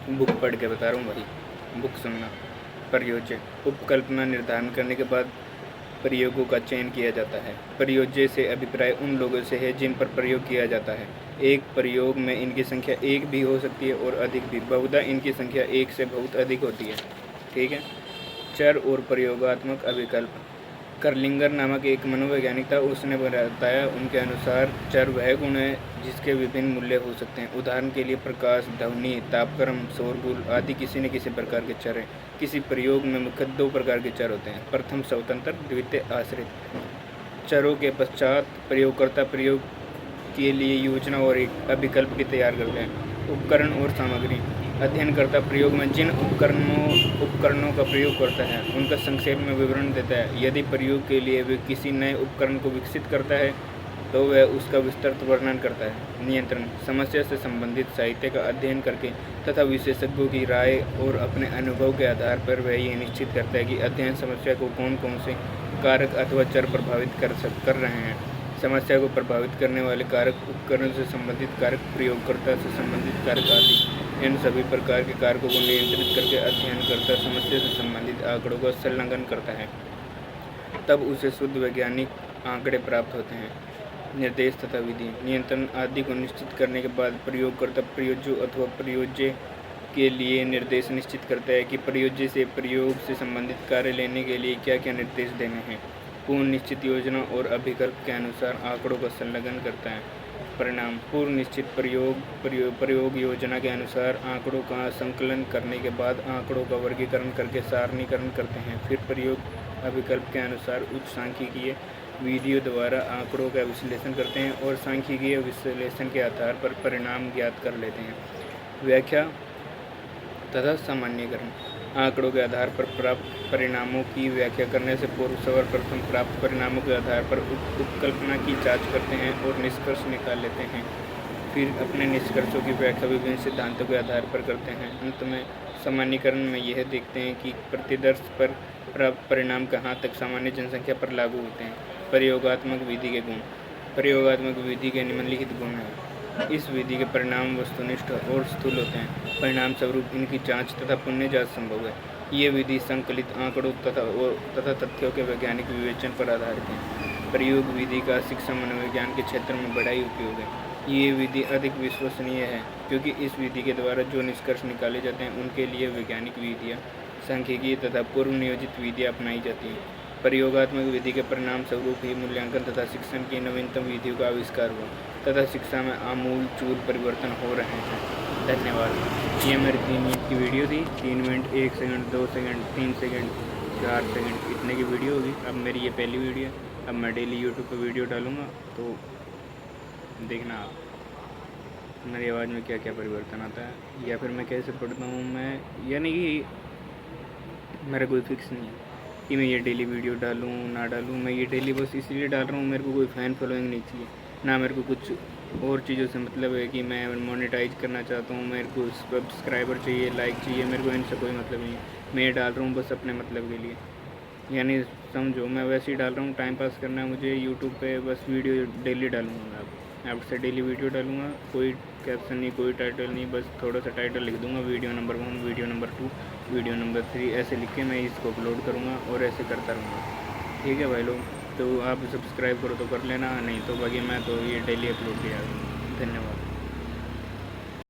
Book पढ़ के बता रहा हूँ भाई, बुक सुनना। प्रयोज्य उपकल्पना निर्धारण करने के बाद प्रयोगों का चयन किया जाता है। प्रयोज्य से अभिप्राय उन लोगों से है जिन पर प्रयोग किया जाता है। एक प्रयोग में इनकी संख्या एक भी हो सकती है और अधिक भी, बहुधा इनकी संख्या एक से बहुत अधिक होती है। ठीक है। चर और प्रयोगात्मक अभिकल्प। कर्लिंगर नामक एक मनोवैज्ञानिक था, उसने बताया उनके अनुसार चर वह गुण है जिसके विभिन्न मूल्य हो सकते हैं। उदाहरण के लिए प्रकाश, ध्वनि, तापक्रम, शोरगुल आदि किसी न किसी प्रकार के चर हैं। किसी प्रयोग में मुख्य दो प्रकार के चर होते हैं, प्रथम स्वतंत्र, द्वितीय आश्रित। चरों के पश्चात प्रयोगकर्ता प्रयोग के लिए योजना और एक अभिकल्प भी तैयार करते हैं। उपकरण और सामग्री। अध्ययनकर्ता प्रयोग में जिन उपकरणों का प्रयोग करता है उनका संक्षेप में विवरण देता है। यदि प्रयोग के लिए वे किसी नए उपकरण को विकसित करता है तो वह उसका विस्तृत वर्णन करता है। नियंत्रण। समस्या से संबंधित साहित्य का अध्ययन करके तथा विशेषज्ञों की राय और अपने अनुभव के आधार पर वह ये निश्चित करता है कि अध्ययन समस्या को कौन कौन से कारक अथवा चर प्रभावित कर रहे हैं। समस्या को प्रभावित करने वाले कारक, उपकरण से संबंधित कारक, प्रयोगकर्ता से संबंधित कारक आदि। इन सभी प्रकार के कारकों को नियंत्रित करके अध्ययनकर्ता समस्या से संबंधित आंकड़ों का संलग्न करता है, तब उसे शुद्ध वैज्ञानिक आंकड़े प्राप्त होते हैं। निर्देश तथा विधि। नियंत्रण आदि को निश्चित करने के बाद प्रयोगकर्ता प्रयोज्य अथवा प्रयोज्य के लिए निर्देश निश्चित करता है कि प्रयोज्य से प्रयोग से संबंधित कार्य लेने के लिए क्या क्या निर्देश देने हैं। पूर्व निश्चित योजना और अभिकल्प के अनुसार आंकड़ों का संलग्न करता है। परिणाम। पूर्व निश्चित प्रयोग योजना के अनुसार आंकड़ों का संकलन करने के बाद आंकड़ों का वर्गीकरण करके सारणीकरण करते हैं। फिर प्रयोग अभिकल्प के अनुसार उच्च सांख्यिकीय विधियों द्वारा आंकड़ों का विश्लेषण करते हैं और सांख्यिकीय विश्लेषण के आधार पर परिणाम ज्ञात कर लेते हैं। व्याख्या तथा सामान्यीकरण। आंकड़ों के आधार पर प्राप्त परिणामों की व्याख्या करने से पूर्व सर्वप्रथम प्राप्त परिणामों के आधार पर उपकल्पना की जांच करते हैं और निष्कर्ष निकाल लेते हैं। फिर अपने निष्कर्षों की व्याख्या विभिन्न सिद्धांतों के आधार पर करते हैं। अंत में सामान्यीकरण में यह देखते हैं कि प्रतिदर्श पर प्राप्त परिणाम कहाँ तक सामान्य जनसंख्या पर लागू होते हैं। प्रयोगात्मक विधि के गुण। प्रयोगात्मक विधि के निम्नलिखित गुण हैं। इस विधि के परिणाम वस्तुनिष्ठ और स्थूल होते हैं। परिणाम स्वरूप इनकी जांच तथा पुनः जांच संभव है। ये विधि संकलित आंकड़ों तथा तथ्यों के वैज्ञानिक विवेचन पर आधारित है। प्रयोग विधि का शिक्षा मनोविज्ञान के क्षेत्र में बड़ा ही उपयोग है। ये विधि अधिक विश्वसनीय है क्योंकि इस विधि के द्वारा जो निष्कर्ष निकाले जाते हैं उनके लिए वैज्ञानिक विधियाँ, सांख्यिकीय तथा पूर्व नियोजित विधियाँ अपनाई जाती हैं। प्रयोगात्मक विधि के परिणाम स्वरूप ही मूल्यांकन तथा शिक्षण की नवीनतम विधियों का आविष्कार हुआ तथा शिक्षा में आमूल चूल परिवर्तन हो रहे हैं। धन्यवाद। ये मेरी 3 मिनट की वीडियो थी। 3 minute 1 second 2 second 3 second 4 second इतने की वीडियो होगी। अब मेरी ये पहली वीडियो है। अब मैं डेली यूट्यूब पर वीडियो डालूँगा तो देखना आप मेरी आवाज़ में क्या क्या परिवर्तन आता है या फिर मैं कैसे पढ़ता हूँ। मैं यानी कि मेरा कोई फिक्स नहीं है कि मैं ये डेली वीडियो डालूँ ना डालूँ। मैं ये डेली बस इसलिए डाल रहा हूँ, मेरे को कोई फ़ैन फॉलोइंग नहीं चाहिए, ना मेरे को कुछ और चीज़ों से मतलब है कि मैं मोनेटाइज करना चाहता हूँ, मेरे को सब्सक्राइबर चाहिए, लाइक चाहिए, मेरे को इनसे कोई मतलब नहीं है। मैं ये डाल रहा हूँ बस अपने मतलब के लिए, यानी समझो मैं वैसे ही डाल रहा हूँ, टाइम पास करना है मुझे। यूट्यूब पे बस वीडियो डेली डालूँगा मैं अब से डेली वीडियो डालूँगा। कोई कैप्शन नहीं, कोई टाइटल नहीं, बस थोड़ा सा टाइटल लिख दूँगा, video number 1, video number 2, video number 3 ऐसे लिख के मैं इसको अपलोड करूँगा और ऐसे करता रहूँगा। ठीक है भाई लोग, तो आप सब्सक्राइब करो तो कर लेना, नहीं तो बाकी मैं तो ये डेली अपलोड किया। धन्यवाद।